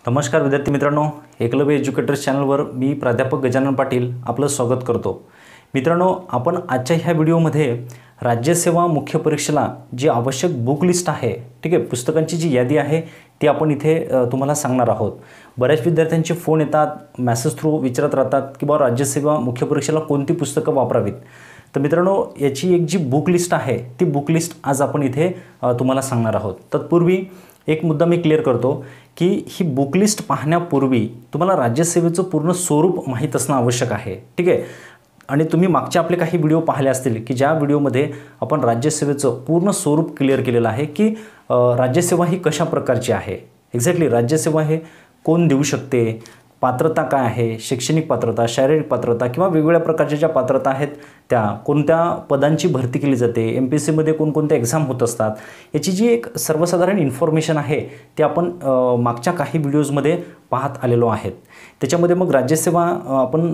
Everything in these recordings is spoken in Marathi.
नमस्कार विद्यार्थी मित्रांनो, एकलव्य एज्युकेटर्स चॅनलवर मी प्राध्यापक गजानन पाटील आपलं स्वागत करतो। मित्रांनो, आपण आजच्या ह्या व्हिडिओमध्ये राज्यसेवा मुख्य परीक्षेला जी आवश्यक बुक लिस्ट आहे, ठीक आहे, पुस्तकांची जी यादी आहे ती आपण इथे तुम्हाला सांगणार आहोत। बऱ्याच विद्यार्थ्यांचे फोन येतात, मेसेज थ्रू विचारत राहतात की बा राज्यसेवा मुख्य परीक्षेला कोणती पुस्तकं वापरावीत। तर मित्रांनो, याची एक जी बुक लिस्ट आहे ती बुक लिस्ट आज आपण इथे तुम्हाला सांगणार आहोत। तत्पूर्वी एक मुद्दा मी क्लिअर करतो की ही बुक लिस्ट पाहण्यापूर्वी तुम्हाला राज्यसेवेचं पूर्ण स्वरूप माहीत असणं आवश्यक आहे, ठीक आहे। आणि तुम्ही मागचे आपले काही व्हिडिओ पाहिले असतील की ज्या व्हिडिओमध्ये आपण राज्यसेवेचं पूर्ण स्वरूप क्लिअर केलेलं आहे की राज्यसेवा ही कशा प्रकारची आहे, एक्झॅक्टली राज्यसेवा हे कोण देऊ शकते, पात्रता काय आहे, शैक्षणिक पात्रता, शारीरिक पात्रता किंवा वेगवेगळ्या प्रकारच्या ज्या पात्रता आहेत त्या, कोणत्या पदांची भरती केली जाते, MPSC मध्ये कोणकोणत्या एक्झाम होत असतात, याची जी एक सर्वसाधारण इन्फॉर्मेशन आहे ती आपण मागच्या काही व्हिडिओजमध्ये पाहत आलेलो आहेत। त्याच्यामध्ये मग राज्यसेवा आपण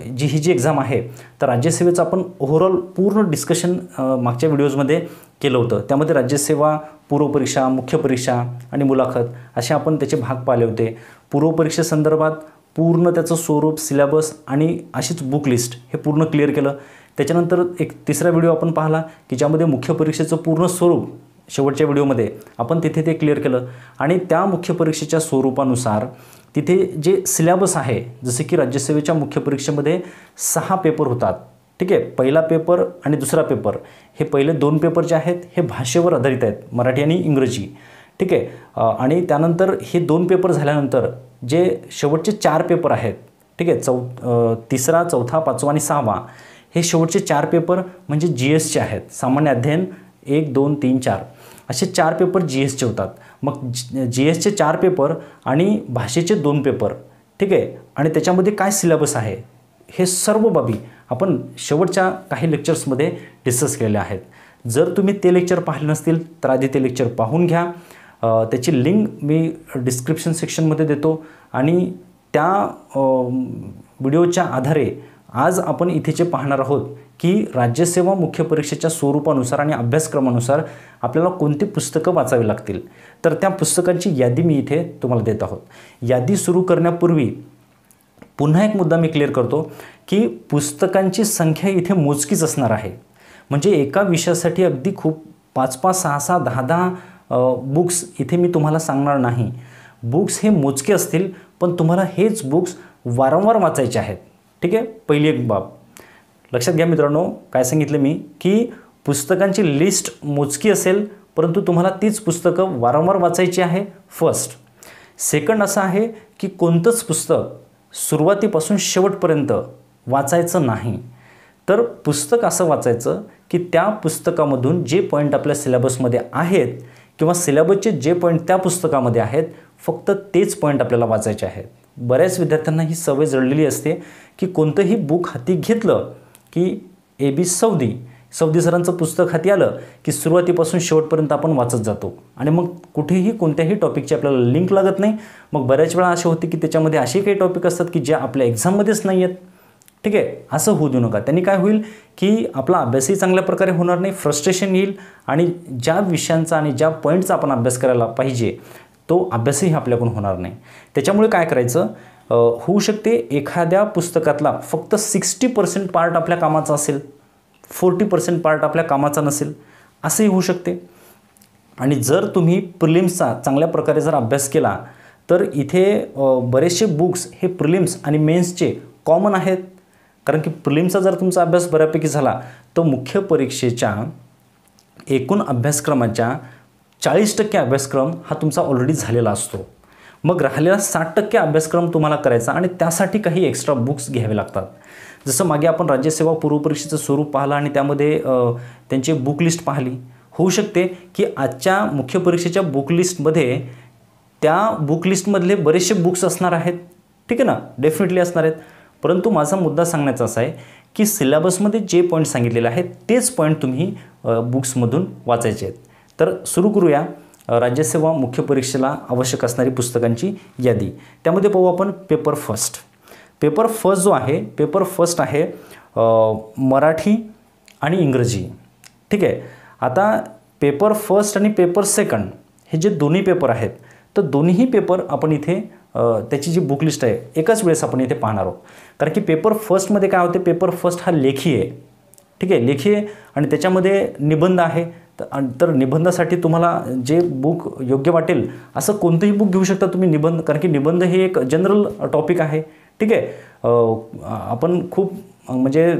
ही जी एक्झाम आहे तर राज्यसेवेचं आपण ओव्हरऑल पूर्ण डिस्कशन मागच्या व्हिडिओजमध्ये केलं होतं। त्यामध्ये राज्यसेवा पूर्वपरीक्षा, मुख्य परीक्षा आणि मुलाखत असे आपण त्याचे भाग पाहिले होते। पूर्वपरीक्षेसंदर्भात पूर्ण त्याचं स्वरूप, सिलेबस आणि अशीच बुक लिस्ट हे पूर्ण क्लिअर केलं। त्याच्यानंतर एक तिसरा व्हिडिओ आपण पाहिला की ज्यामध्ये मुख्य परीक्षेचं पूर्ण स्वरूप शेवटच्या व्हिडिओमध्ये आपण तिथे ते क्लिअर केलं। आणि त्या मुख्य परीक्षेच्या स्वरूपानुसार तिथे जे सिलेबस आहे, जसे की राज्यसेवेच्या मुख्य परीक्षेमध्ये 6 पेपर होतात, ठीक आहे। पहिला पेपर आणि दुसरा पेपर हे पहिले 2 पेपर जे आहेत हे भाषेवर आधारित आहेत, मराठी आणि इंग्रजी, ठीक आहे। आणि त्यानंतर हे 2 पेपर झाल्यानंतर जे शेवटचे 4 पेपर आहेत, ठीक आहे, तिसरा, चौथा, 5वा आणि 6वा हे शेवटचे 4 पेपर म्हणजे GSचे आहेत। सामान्य अध्ययन 1, 2, 3, 4 असे 4 पेपर GSचे होतात। मग GSचे 4 पेपर आणि भाषेचे 2 पेपर, ठीक आहे। आणि त्याच्यामध्ये काय सिलेबस आहे हे सर्व बाबी आपण शेवटच्या काही लेक्चर्समध्ये डिस्कस केलेले आहेत। जर तुम्ही ते लेक्चर पाहिले नसतील तर आधी ते लेक्चर पाहून घ्या, त्याची लिंक मी डिस्क्रिप्शन सेक्शनमध्ये देतो। आणि त्या व्हिडिओच्या आधारे आज आपण इथेचे पाहणार आहोत की राज्यसेवा मुख्य परीक्षेच्या स्वरूपानुसार आणि अभ्यासक्रमानुसार आपल्याला कोणती पुस्तकं वाचावी लागतील। तर त्या पुस्तकांची यादी मी इथे तुम्हाला देत आहोत। यादी सुरू करण्यापूर्वी पुन्हा एक मुद्दा मी क्लिअर करतो की पुस्तकांची संख्या इथे मोजकीच असणार आहे। म्हणजे एका विषयासाठी अगदी खूप 5-5, 6-6, 10-10 बुक्स इथे मी तुम्हाला सांगणार नाही। बुक्स हे मोजके असतील पण तुम्हाला हेच बुक्स वारंवार वाचायचे आहेत, ठीक आहे। पहिली एक बाब लक्षात घ्या मित्रांनो, काय सांगितलं मी की पुस्तकांची लिस्ट मोजकी असेल परंतु तुम्हाला तीच पुस्तकं वारंवार वाचायची आहे, फर्स्ट। सेकंड असं आहे की कोणतंच पुस्तक सुरुवातीपासून शेवटपर्यंत वाचायचं नाही। तर पुस्तक असं वाचायचं की त्या पुस्तकामधून जे पॉईंट आपल्या सिलेबसमध्ये आहेत किंवा सिलेबसचे जे पॉईंट त्या पुस्तकामध्ये आहेत फक्त तेच पॉईंट आपल्याला वाचायचे आहेत। बऱ्याच विद्यार्थ्यांना ही सवय जडलेली असते की कोणतंही बुक हाती घेतलं की AB सौदी सरांचं पुस्तक हाती आलं की सुरुवातीपासून शेवटपर्यंत आपण वाचत जातो आणि मग कुठेही कोणत्याही टॉपिकची आपल्याला लिंक लागत नाही। मग बऱ्याच वेळा असे होते की त्याच्यामध्ये असे काही टॉपिक असतात की जे आपल्या एक्झाममध्येच नाही आहेत, ठीक आहे। असं होऊ देऊ नका, त्यांनी काय होईल की आपला अभ्यासही चांगल्या प्रकारे होणार नाही, फ्रस्ट्रेशन येईल आणि ज्या विषयांचा आणि ज्या पॉईंटचा आपण अभ्यास करायला पाहिजे तो अभ्यासही आपल्याकडून होणार नाही। त्याच्यामुळे काय करायचं, होऊ शकते एखाद्या पुस्तकातला फक्त 60% पार्ट आपल्या कामाचा असेल, 40% पार्ट आपल्या कामाचा नसेल, असंही होऊ शकते। आणि जर तुम्ही प्रिलिम्सचा चांगल्या प्रकारे जर अभ्यास केला तर इथे बरेचसे बुक्स हे प्रिलिम्स आणि मेन्सचे कॉमन आहेत। कारण की प्रिलिम्सचा जर तुमचा अभ्यास बऱ्यापैकी झाला तर मुख्य परीक्षेच्या एकूण अभ्यासक्रमाच्या 40% अभ्यासक्रम हा तुमचा ऑलरेडी झालेला असतो। मग राहिलेला 60% अभ्यासक्रम तुम्हाला करायचा आणि त्यासाठी काही एक्स्ट्रा बुक्स घ्यावे लागतात। जसं मागे आपण राज्यसेवा पूर्वपरीक्षेचं स्वरूप पाहिलं आणि त्यामध्ये त्यांची बुक लिस्ट पाहिली। होऊ शकते की आजच्या मुख्य परीक्षेच्या बुक लिस्टमध्ये त्या बुक लिस्टमधले बरेचसे बुक्स असणार आहेत, ठीक आहे ना, डेफिनेटली असणार आहेत। परंतु माझा मुद्दा सांगण्याचा असा आहे की सिलेबसमध्ये जे पॉईंट सांगितलेले आहेत तेच पॉईंट तुम्ही बुक्समधून वाचायचे आहेत। तर सुरू करूया राज्यसेवा मुख्य परीक्षेला आवश्यक असणारी पुस्तकांची यादी। त्यामध्ये पाहू आपण पेपर फर्स्ट। पेपर फर्स्ट जो आहे, पेपर फर्स्ट आहे मराठी आणि इंग्रजी, ठीक आहे। आता पेपर फर्स्ट आणि पेपर सेकंड हे जे दोन्ही पेपर आहेत तर दोन्हीही पेपर आपण इथे त्याची जी बुक लिस्ट आहे एकाच वेळेस आपण इथे पाहणार आहोत. कारण की पेपर फर्स्टमध्ये काय होते, पेपर फर्स्ट हा लेखी आहे, ठीक आहे, लेखी आहे आणि त्याच्यामध्ये निबंध आहे. तर निबंधासाठी तुम्हाला जे बुक योग्य वाटेल असं कोणतंही बुक घेऊ शकता तुम्ही निबंध, कारण की निबंध हे एक जनरल टॉपिक आहे, ठीक आहे. आपण खूप म्हणजे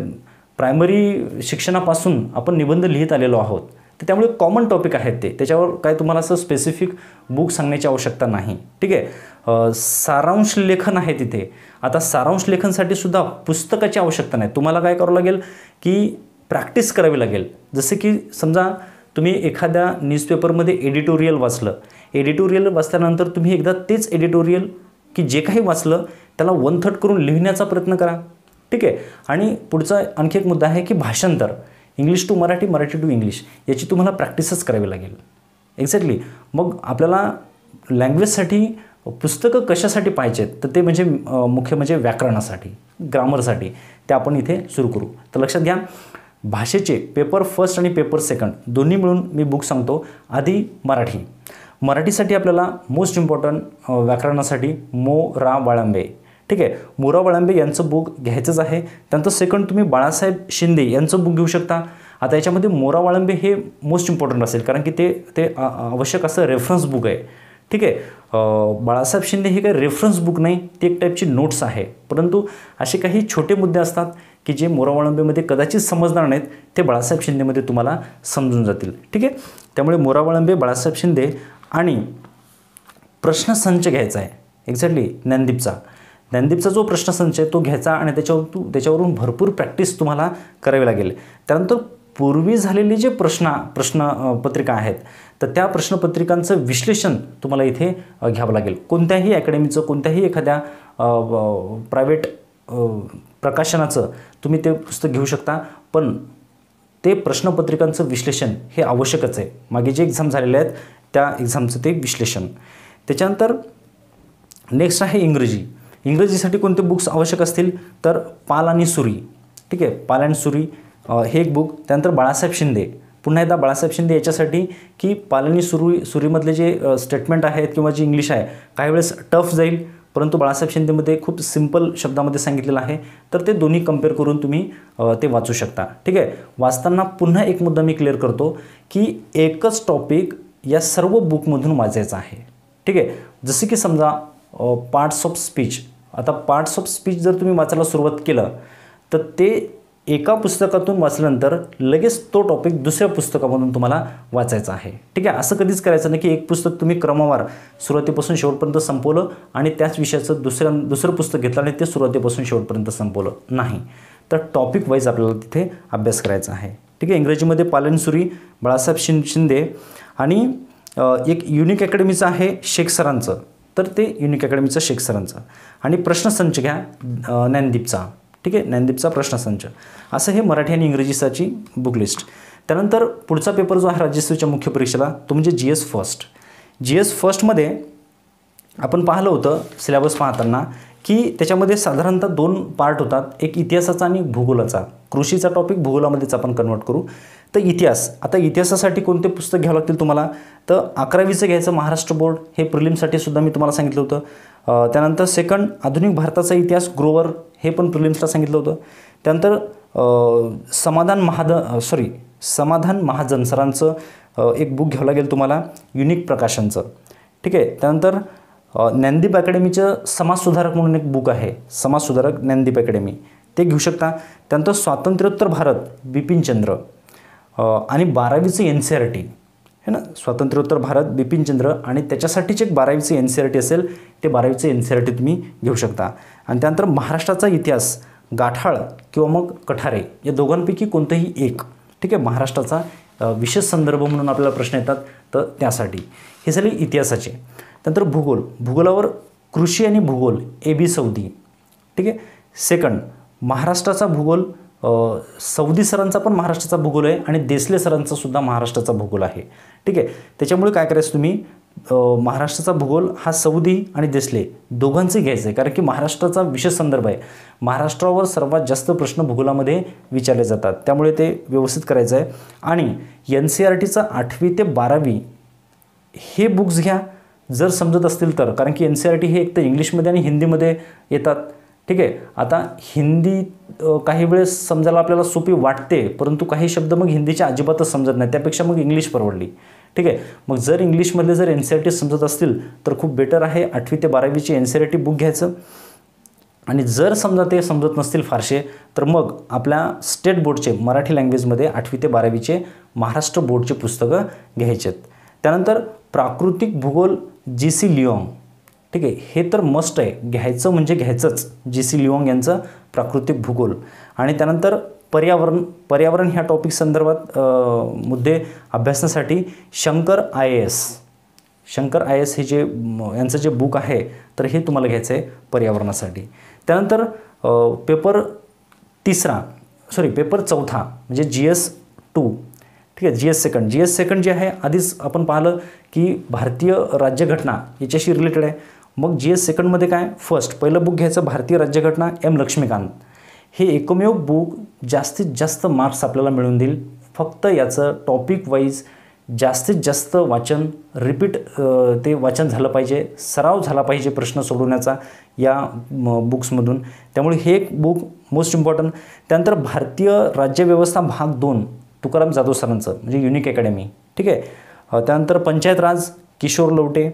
प्रायमरी शिक्षणापासून आपण निबंध लिहित आलेलो आहोत, तर त्यामुळे कॉमन टॉपिक आहेत ते, त्याच्यावर काय तुम्हाला असं स्पेसिफिक बुक सांगण्याची आवश्यकता नाही, ठीक आहे. सारांश लेखन आहे तिथे. आता सारांश लेखनसाठी सुद्धा पुस्तकाची आवश्यकता नाही, तुम्हाला काय करावं लागेल की प्रॅक्टिस करावी लागेल. जसे की समजा तुम्ही एखाद्या न्यूजपेपरमध्ये एडिटोरियल वाचलं, एडिटोरियल वाचल्यानंतर तुम्ही एकदा तेच एडिटोरियल की जे काही वाचलं त्याला 1/3 करून लिहिण्याचा प्रयत्न करा, ठीक आहे. आणि पुढचा आणखी एक मुद्दा आहे की भाषांतर, English to Marathi, Marathi to English, याची तुम्हाला प्रॅक्टिसच करावी लागेल. एक्झॅक्टली. मग आपल्याला लँग्वेजसाठी पुस्तकं कशासाठी पाहिजेत, तर ते म्हणजे मुख्य म्हणजे व्याकरणासाठी, ग्रामरसाठी, ते आपण इथे सुरू करू. तर लक्षात घ्या, भाषेचे पेपर फर्स्ट आणि पेपर सेकंड दोन्ही मिळून मी बुक सांगतो. आधी मराठी. मराठीसाठी आपल्याला मोस्ट इम्पॉर्टंट व्याकरणासाठी रा वाळंबे, ठीक आहे, रा वाळंबे यांचं बुक घ्यायचंच आहे. त्यानंतर सेकंड तुम्ही बाळासाहेब शिंदे यांचं बुक घेऊ शकता. आता याच्यामध्ये रा वाळंबे हे मोस्ट इम्पॉर्टंट असेल, कारण की ते आवश्यक असं रेफरन्स बुक आहे, ठीक आहे. बाळासाहेब शिंदे हे काही रेफरन्स बुक नाही, ते एक टाईपची नोट्स आहे. परंतु असे काही छोटे मुद्दे असतात की जे रा वाळंबेमध्ये कदाचित समजणार नाहीत, ते बाळासाहेब शिंदेमध्ये तुम्हाला समजून जातील, ठीक आहे. त्यामुळे रा वाळंबे, बाळासाहेब शिंदे आणि प्रश्नसंच घ्यायचा आहे. एक्झॅक्टली. ज्ञानदीपचा जो प्रश्नसंच आहे तो घ्यायचा आणि त्याच्यावरून भरपूर प्रॅक्टिस तुम्हाला करावी लागेल. त्यानंतर पूर्वी झालेली जे प्रश्नपत्रिका आहेत, तर त्या प्रश्नपत्रिकांचं विश्लेषण तुम्हाला इथे घ्यावं लागेल. कोणत्याही अकॅडमीचं, कोणत्याही एखाद्या प्रायव्हेट प्रकाशनाचं तुम्ही ते पुस्तक घेऊ शकता, पण ते प्रश्नपत्रिकांचं विश्लेषण हे आवश्यकच आहे. मागे जे एक्झाम झालेले आहेत त्या एक्झामचं ते विश्लेषण. त्याच्यानंतर नेक्स्ट आहे इंग्रजी. इंग्रजीसाठी कोणते बुक्स आवश्यक असतील, तर पाल आणि सुरी, ठीक आहे, पाल आणि सुरी हे एक बुक. त्यानंतर बाळासाहेब शिंदे, पुन्हा एकदा बाळासाहेब शिंदे याच्यासाठी की पाल आणि सुरीमधले जे स्टेटमेंट आहेत किंवा जी इंग्लिश आहे काही वेळेस टफ जाईल, परंतु बाळासाहेब शिंदेमध्ये खूप सिंपल शब्दामध्ये सांगितलेलं आहे, तर ते दोन्ही कंपेअर करून तुम्ही ते वाचू शकता, ठीक आहे. वाचताना पुन्हा एक मुद्दा मी क्लिअर करतो की एकच टॉपिक या सर्व बुकमधून वाचायचा आहे, ठीक आहे. जसे की समजा पार्ट्स ऑफ स्पीच. आता पार्ट्स ऑफ स्पीच जर तुम्ही वाचायला सुरुवात केलं तर ते एका पुस्तकातून वाचल्यानंतर लगेच तो टॉपिक दुसऱ्या पुस्तकामधून तुम्हाला वाचायचा आहे, ठीक आहे. असं कधीच करायचं नाही की एक पुस्तक तुम्ही क्रमवार सुरुवातीपासून शेवटपर्यंत संपवलं आणि त्याच विषयाचं दुसरं पुस्तक घेतलं आणि ते सुरुवातीपासून शेवटपर्यंत संपवलं नाही. तर टॉपिक वाईज आपल्याला तिथे अभ्यास करायचा आहे, ठीक आहे. इंग्रजीमध्ये पालन सुरी, बाळासाहेब शिंदे आणि एक युनिक अकॅडमीचं आहे शेख सरांचं, तर ते युनिक अकॅडमीचं शेख सरांचं. आणि प्रश्नसंच घ्या ज्ञानदीपचा, ठीक आहे, ज्ञानदीपचा प्रश्नसंच. असं हे मराठी आणि इंग्रजीसाठी बुक लिस्ट. त्यानंतर पुढचा पेपर जो आहे राज्यसेवेच्या मुख्य परीक्षेला तो म्हणजे GS फर्स्ट. GS फर्स्टमध्ये आपण पाहिलं होतं सिलेबस पाहताना की त्याच्यामध्ये साधारणतः 2 पार्ट होतात, एक इतिहासाचा आणि भूगोलाचा. कृषीचा टॉपिक भूगोलामध्येच आपण कन्वर्ट करू. तर इतिहास, आता इतिहासासाठी कोणते पुस्तक घ्यावं लागतील तुम्हाला, तर 11वीचं घ्यायचं महाराष्ट्र बोर्ड, हे प्रिलिम्ससाठी सुद्धा मी तुम्हाला सांगितलं होतं. त्यानंतर सेकंड आधुनिक भारताचा इतिहास ग्रोवर, हे पण प्रिलिम्सला सांगितलं होतं. त्यानंतर समाधान महाजन सरांचं एक बुक घ्यावं लागेल तुम्हाला, युनिक प्रकाशनचं, ठीक आहे. त्यानंतर ज्ञानदीप अकॅडमीचं समाजसुधारक म्हणून एक बुक आहे, समाजसुधारक ज्ञानदीप अकॅडमी, ते घेऊ शकता. त्यानंतर स्वातंत्र्योत्तर भारत बिपिनचंद्र आणि 12वीचं NCERT है ना, स्वातंत्र्योत्तर भारत बिपिनचंद्र आणि त्याच्यासाठीच एक 12वीचं NCERT असेल, ते 12वीचं NCERT तुम्ही घेऊ शकता. आणि त्यानंतर महाराष्ट्राचा इतिहास गाठाळ किंवा मग कठारे या दोघांपैकी कोणतंही एक, ठीक आहे. महाराष्ट्राचा विशेष संदर्भ म्हणून आपल्याला प्रश्न येतात, तर त्यासाठी हे झाले इतिहासाचे. त्यानंतर भूगोलावर कृषी आणि भूगोल AB सौदी, ठीक आहे. सेकंड महाराष्ट्राचा भूगोल, सौदी सरांचा पण महाराष्ट्राचा भूगोल आहे आणि देसले सरांचा सुद्धा महाराष्ट्राचा भूगोल आहे, ठीक आहे. त्याच्यामुळे काय करायचं तुम्ही, महाराष्ट्राचा भूगोल हा सौदी आणि देसले दोघांचे घ्यायचं आहे, कारण की महाराष्ट्राचा विशेष संदर्भ आहे. महाराष्ट्रावर सर्वात जास्त प्रश्न भूगोलामध्ये विचारले जातात, त्यामुळे ते व्यवस्थित करायचं आहे. आणि NCERTचा 8वी ते 12वी हे बुक्स घ्या. जर समजत असतील तर, कारण की NCERT हे एक तर इंग्लिशमध्ये आणि हिंदीमध्ये येतात. ठीक आहे. आता हिंदी काही वेळेस समजायला आपल्याला सोपी वाटते, परंतु काही शब्द मग हिंदीच्या अजिबातच समजत नाही, त्यापेक्षा मग इंग्लिश परवडली. ठीक आहे. मग जर इंग्लिशमधले जर NCERT समजत असतील तर खूप बेटर आहे 8वी ते 12वीची NCERT बुक घ्यायचं. आणि जर समजा ते समजत नसतील फारसे तर मग आपल्या स्टेट बोर्डचे मराठी लँग्वेजमध्ये 8वी ते 12वीचे महाराष्ट्र बोर्डचे पुस्तकं घ्यायचे आहेत. त्यानंतर प्राकृतिक भूगोल GC लिओंग. ठीक आहे. हे तर मस्ट आहे, घ्यायचं म्हणजे घ्यायचंच GC लिओंग यांचं प्राकृतिक भूगोल. आणि त्यानंतर पर्यावरण ह्या टॉपिक संदर्भात मुद्दे अभ्यासण्यासाठी शंकर IAS हे जे यांचं जे बुक आहे तर हे तुम्हाला घ्यायचं आहे पर्यावरणासाठी. त्यानंतर पेपर चौथा म्हणजे GS2. ठीक आहे. GS सेकंड जे आहे, आधीच आपण पाहिलं की भारतीय राज्यघटना याच्याशी रिलेटेड आहे. मग GS सेकंडमध्ये काय, पहिलं बुक घ्यायचं भारतीय राज्यघटना M लक्ष्मीकांत. हे एकमेव बुक जास्तीत जास्त मार्क्स आपल्याला मिळवून देईल. फक्त याचं टॉपिक वाईज जास्तीत जास्त वाचन, रिपीट ते वाचन झालं पाहिजे, सराव झाला पाहिजे प्रश्न सोडवण्याचा या बुक्समधून. त्यामुळे हे एक बुक मोस्ट इम्पॉर्टंट. त्यानंतर भारतीय राज्यव्यवस्था भाग 2 तुकाराम जाधव सरांचं म्हणजे युनिक अकॅडमी. ठीक आहे. त्यानंतर पंचायत राज किशोर लवटे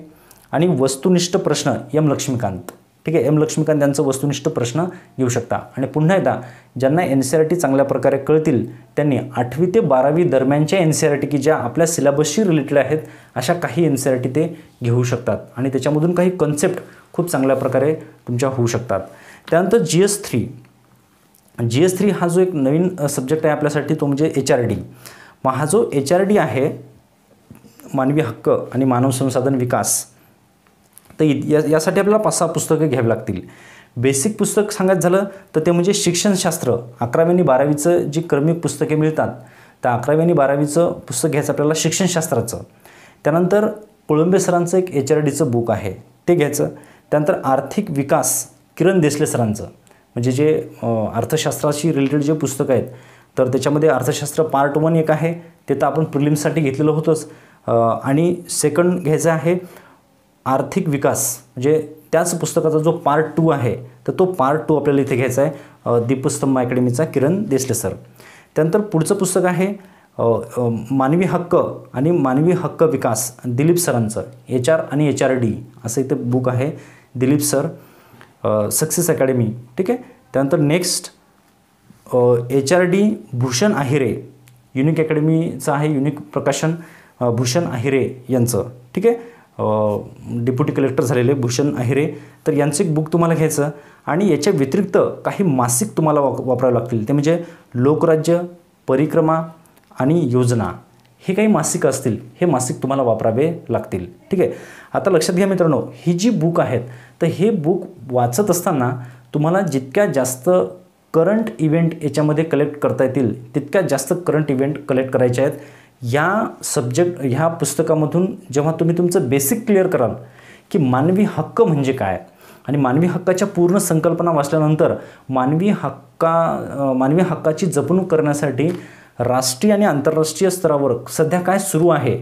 आणि वस्तुनिष्ठ प्रश्न M लक्ष्मीकांत. ठीक आहे. M लक्ष्मीकांत यांचं वस्तुनिष्ठ प्रश्न घेऊ शकता. आणि पुन्हा एकदा ज्यांना NCERT चांगल्या प्रकारे कळतील त्यांनी 8वी ते 12वी दरम्यानच्या NCERT की ज्या आपल्या सिलेबसशी रिलेटेड आहेत अशा काही NCERT ते घेऊ शकतात आणि त्याच्यामधून काही कन्सेप्ट खूप चांगल्या प्रकारे तुमच्या होऊ शकतात. त्यानंतर GS3 हा जो एक नवीन सब्जेक्ट आहे आपल्यासाठी तो म्हणजे HRD. मग हा जो HRD आहे मानवी हक्क आणि मानव संसाधन विकास, तर यासाठी आपल्याला 5-6 पुस्तकं घ्यावी लागतील. बेसिक पुस्तक सांगायचं झालं तर ते म्हणजे शिक्षणशास्त्र 11वी आणि 12वीचं जी क्रमिक पुस्तके मिळतात त्या 11वी आणि 12वीचं पुस्तक घ्यायचं आपल्याला शिक्षणशास्त्राचं. त्यानंतर कोळंबे सरांचं एक HRDचं बुक आहे ते घ्यायचं. त्यानंतर आर्थिक विकास किरण देसले सरांचं म्हणजे जे अर्थशास्त्राशी रिलेटेड जे पुस्तकं आहेत तर त्याच्यामध्ये अर्थशास्त्र पार्ट 1 एक आहे, ते तर आपण प्रिलिम्ससाठी घेतलेलं होतंच. आणि सेकंड घ्यायचं आहे आर्थिक विकास, म्हणजे त्याच पुस्तकाचा जो पार्ट 2 आहे तर तो पार्ट 2 आपल्याला इथे घ्यायचा आहे दीपस्तंभ अकॅडमीचा किरण देसले सर. त्यानंतर पुढचं पुस्तक आहे मानवी हक्क आणि मानवी हक्क विकास दिलीप सरांचं HR आणि HRD असं इथं बुक आहे दिलीप सर सक्सेस अकॅडमी. ठीक आहे. त्यानंतर नेक्स्ट HRD भूषण आहिरे युनिक अकॅडमीचं आहे, युनिक प्रकाशन भूषण आहिरे यांचं. ठीक आहे. डेप्युटी कलेक्टर झालेले भूषण आहिरे, तर यांचं एक बुक तुम्हाला घ्यायचं. आणि याच्या व्यतिरिक्त काही मासिक तुम्हाला वापरावे लागतील, ते म्हणजे लोकराज्य, परिक्रमा आणि योजना हे काही मासिक असतील, हे मासिक तुम्हाला वापरावे लागतील. ठीक आहे. आता लक्षात घ्या मित्रांनो, ही जी बुक आहेत तर हे बुक वाचत असताना तुम्हाला जितक्या जास्त करंट इव्हेंट याच्यामध्ये कलेक्ट करता येतील तितक्या जास्त करंट इव्हेंट कलेक्ट करायचे आहेत. ह्या पुस्तकामधून जेव्हा तुम्ही तुमचं बेसिक क्लिअर कराल की मानवी हक्क म्हणजे काय आणि मानवी हक्काच्या पूर्ण संकल्पना वाचल्यानंतर मानवी हक्काची जपणूक करण्यासाठी राष्ट्रीय आणि आंतरराष्ट्रीय स्तरावर सध्या काय सुरू आहे,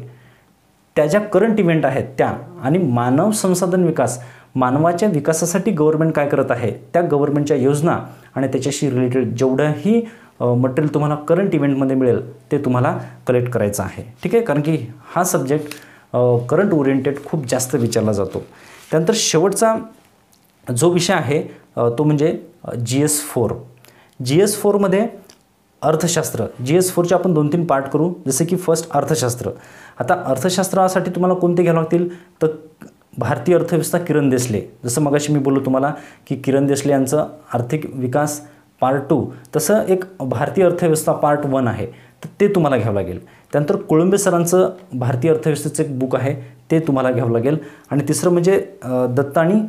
त्या ज्या करंट इव्हेंट आहेत त्या, आणि मानव संसाधन विकास, मानवाच्या विकासासाठी गव्हर्नमेंट काय करत आहे त्या गव्हर्नमेंटच्या योजना आणि त्याच्याशी रिलेटेड जेवढंही मटेरियल तुम्हाला करंट इव्हेंटमध्ये मिळेल ते तुम्हाला कलेक्ट करायचं आहे. ठीक आहे. कारण की हा सब्जेक्ट करंट ओरिएंटेड खूप जास्त विचारला जातो. त्यानंतर शेवटचा जो विषय आहे तो म्हणजे GS4मध्ये अर्थशास्त्र. GS4चे आपण 2-3 पार्ट करू, जसे की फर्स्ट अर्थशास्त्र. आता अर्थशास्त्रासाठी तुम्हाला कोणते घ्यावे लागतील तर भारतीय अर्थव्यवस्था किरण देसले, जसं मगाशी मी बोललो तुम्हाला की किरण देसले यांचं आर्थिक विकास पार्ट 2, तसं एक भारतीय अर्थव्यवस्था पार्ट 1 आहे तर ते तुम्हाला घ्यावं लागेल. त्यानंतर कोळंबे सरांचं भारतीय अर्थव्यवस्थेचं एक बुक आहे ते तुम्हाला घ्यावं लागेल. आणि तिसरं म्हणजे दत्ता आणि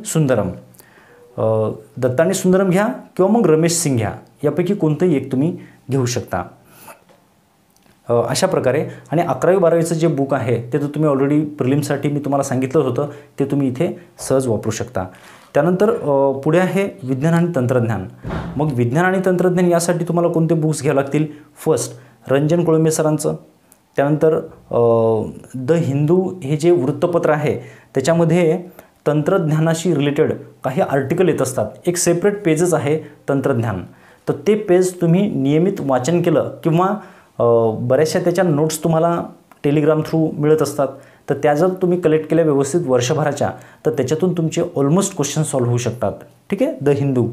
सुंदरम घ्या किंवा मग रमेश सिंग घ्या, यापैकी कोणतंही एक तुम्ही घेऊ शकता. अशा प्रकारे. आणि 11वी-12वीचं जे बुक आहे ते तर तुम्ही ऑलरेडी प्रिलिम्ससाठी मी तुम्हाला सांगितलं होतं, ते तुम्ही इथे सहज वापरू शकता. त्यानंतर पुढे आहे विज्ञान आणि तंत्रज्ञान. मग विज्ञान आणि तंत्रज्ञान यासाठी तुम्हाला कोणते बुक्स घ्यावे लागतील? फर्स्ट रंजन कोळंबे सरांचं त्यानंतर द हिंदू हे जे वृत्तपत्र आहे त्याच्यामध्ये तंत्रज्ञानाशी रिलेटेड काही आर्टिकल येत असतात. एक सेपरेट पेजच आहे तंत्रज्ञान. तर ते पेज तुम्ही नियमित वाचन केलं किंवा बऱ्याचशा त्याच्या नोट्स तुम्हाला टेलिग्राम थ्रू मिळत असतात, तर त्या जर तुम्ही कलेक्ट केल्या व्यवस्थित वर्षभराच्या, तर त्याच्यातून तुमचे ऑलमोस्ट क्वेश्चन सॉल्व्ह होऊ शकतात. ठीक आहे. द हिंदू.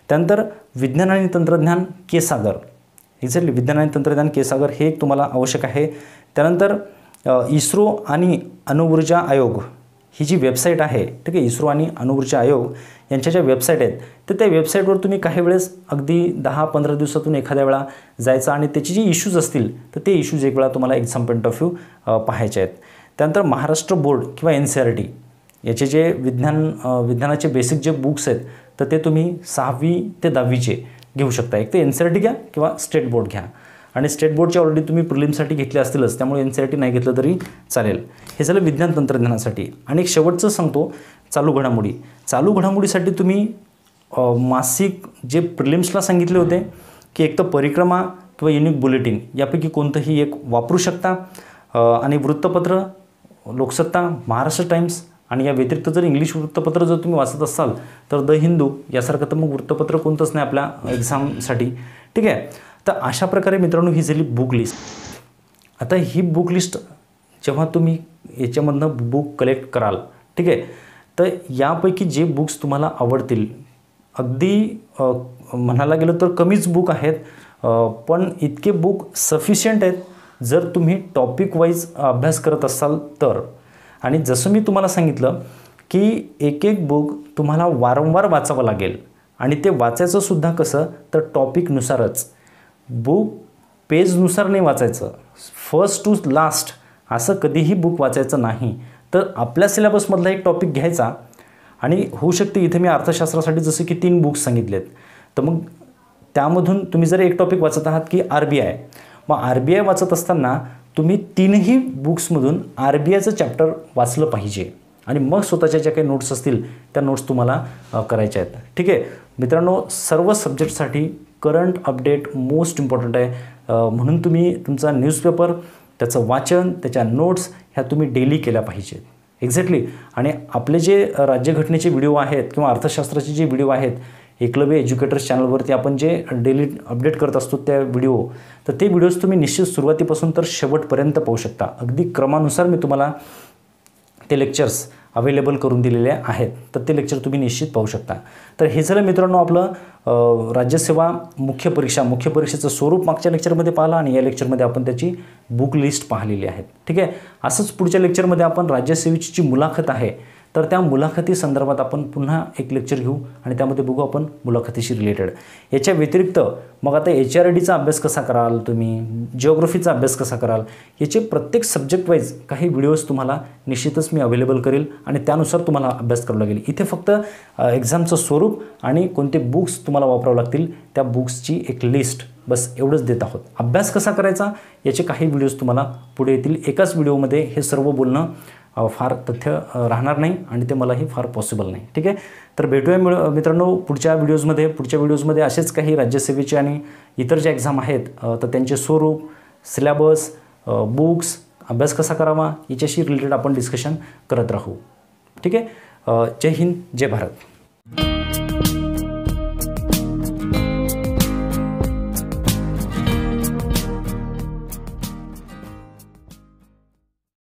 त्यानंतर विज्ञान आणि तंत्रज्ञान के सागर. एक्झॅक्टली विज्ञान आणि तंत्रज्ञान के सागर हे एक तुम्हाला आवश्यक आहे. त्यानंतर इस्रो आणि अणुऊर्जा आयोग ही जी वेबसाईट आहे, ठीक आहे, इस्रो आणि अणुऊर्जा आयोग यांच्या ज्या वेबसाईट आहेत, तर त्या वेबसाईटवर तुम्ही काही वेळेस अगदी 10-15 दिवसातून एखाद्या वेळा जायचं आणि त्याचे जे इश्यूज असतील तर ते इश्यूज एक वेळा तुम्हाला एक्झाम पॉईंट ऑफ व्ह्यू पाहायचे आहेत. त्यानंतर महाराष्ट्र बोर्ड किंवा NCERT याचे जे विज्ञानाचे बेसिक जे बुक्स आहेत तर ते तुम्ही 6वी ते 10वीचे घेऊ शकता. एक ते NCERT घ्या किंवा स्टेट बोर्ड घ्या. आणि स्टेट बोर्डचे ऑलरेडी तुम्ही प्रिलिमसाठी घेतले असतीलच, त्यामुळे NCERT नाही घेतलं तरी चालेल. हे झालं विज्ञान तंत्रज्ञानासाठी. आणि एक शेवटचं सांगतो, चालू घडामोडी. चालू घडामोडीसाठी तुम्ही मासिक जे प्रिलिम्सला सांगितले होते की एक तर परिक्रमा किंवा युनिक बुलेटिन यापैकी कोणतंही एक वापरू शकता. आणि वृत्तपत्र लोकसत्ता, महाराष्ट्र टाइम्स आणि या व्यतिरिक्त जर इंग्लिश वृत्तपत्र जर तुम्ही वाचत असाल तर द हिंदू यासारखं तर मग वृत्तपत्र कोणतंच नाही आपल्या एक्झामसाठी. ठीक आहे. तर अशा प्रकारे मित्रांनो ही झाली बुक लिस्ट. आता ही बुक लिस्ट जेव्हा तुम्ही याच्यामधनं बुक कलेक्ट कराल, ठीक आहे, तर यापैकी जे बुक्स तुम्हाला आवडतील, अगदी म्हणायला गेलं तर कमीच बुक आहेत, पण इतके बुक सफिशियंट आहेत जर तुम्ही टॉपिक वाईज अभ्यास करत असाल तर. आणि जसं मी तुम्हाला सांगितलं की एक एक बुक तुम्हाला वारंवार वाचावं लागेल आणि ते वाचायचं सुद्धा कसं तर टॉपिकनुसारच. बुक पेजनुसार नाही वाचायचं, फर्स्ट टू लास्ट असं कधीही बुक वाचायचं नाही. तर आपल्या सिलेबसमधला एक टॉपिक घ्यायचा आणि होऊ शकते इथे मी अर्थशास्त्रासाठी जसं की 3 बुक्स सांगितलेत, तर मग त्यामधून तुम्ही जर एक टॉपिक वाचत आहात की RBI, मग RBI वाचत असताना तुम्ही 3ही बुक्समधून RBIचं चॅप्टर वाचलं पाहिजे आणि मग स्वतःच्या ज्या काही नोट्स असतील त्या नोट्स तुम्हाला करायच्या आहेत. ठीक आहे मित्रांनो, सर्व सब्जेक्टसाठी करंट अपडेट मोस्ट इम्पॉर्टंट आहे. म्हणून तुम्ही तुमचा न्यूजपेपर, त्याचं वाचन, त्याच्या नोट्स ह्या तुम्ही डेली केल्या पाहिजेत. एक्झॅक्टली. आणि आपले जे राज्यघटनेचे व्हिडिओ आहेत किंवा अर्थशास्त्राचे जे व्हिडिओ आहेत एकलव्य एज्युकेटर्स चॅनलवरती आपण जे डेली अपडेट करत असतो त्या व्हिडिओ, तर ते व्हिडिओज तुम्ही निश्चित सुरुवातीपासून तर शेवटपर्यंत पाहू शकता. अगदी क्रमानुसार मी तुम्हाला ते लेक्चर्स अवेलेबल करून दिलेले आहेत, तर ते लेक्चर तुम्ही निश्चित पाहू शकता. तर हे झालं मित्रांनो आपलं राज्यसेवा मुख्य परीक्षेचं स्वरूप मागच्या लेक्चरमध्ये पाहिलं आणि या लेक्चरमध्ये आपण त्याची बुक लिस्ट पाहिलेली आहे. ठीक आहे. असंच पुढच्या लेक्चरमध्ये आपण राज्यसेवेची जी मुलाखत आहे तर त्या मुलाखती संदर्भात आपण पुन्हा एक लेक्चर घेऊ आणि त्यामध्ये बघू आपण मुलाखतीशी रिलेटेड. याच्या व्यतिरिक्त मग आता HRDचा अभ्यास कसा कराल, तुम्ही जिओग्राफीचा अभ्यास कसा कराल, याचे प्रत्येक सब्जेक्ट वाईज काही व्हिडिओज तुम्हाला निश्चितच मी अवेलेबल करेल आणि त्यानुसार तुम्हाला अभ्यास करावा लागेल. इथे फक्त एक्झामचं स्वरूप आणि कोणते बुक्स तुम्हाला वापरावं लागतील त्या बुक्सची एक लिस्ट, बस एवढंच देत आहोत. अभ्यास कसा करायचा याचे काही व्हिडिओज तुम्हाला पुढे येतील. एकाच व्हिडिओमध्ये हे सर्व बोलणं फार तथ्य राहणार नाही आणि ते मलाही फार पॉसिबल नाही. ठीक आहे. तर भेटूया मित्रांनो पुढच्या व्हिडिओजमध्ये असेच काही राज्यसेवेचे आणि इतर ज्या एक्झाम आहेत तर त्यांचे स्वरूप, सिलेबस, बुक्स, अभ्यास कसा करावा याच्याशी रिलेटेड आपण डिस्कशन करत राहू. ठीक आहे. जय हिंद, जय भारत.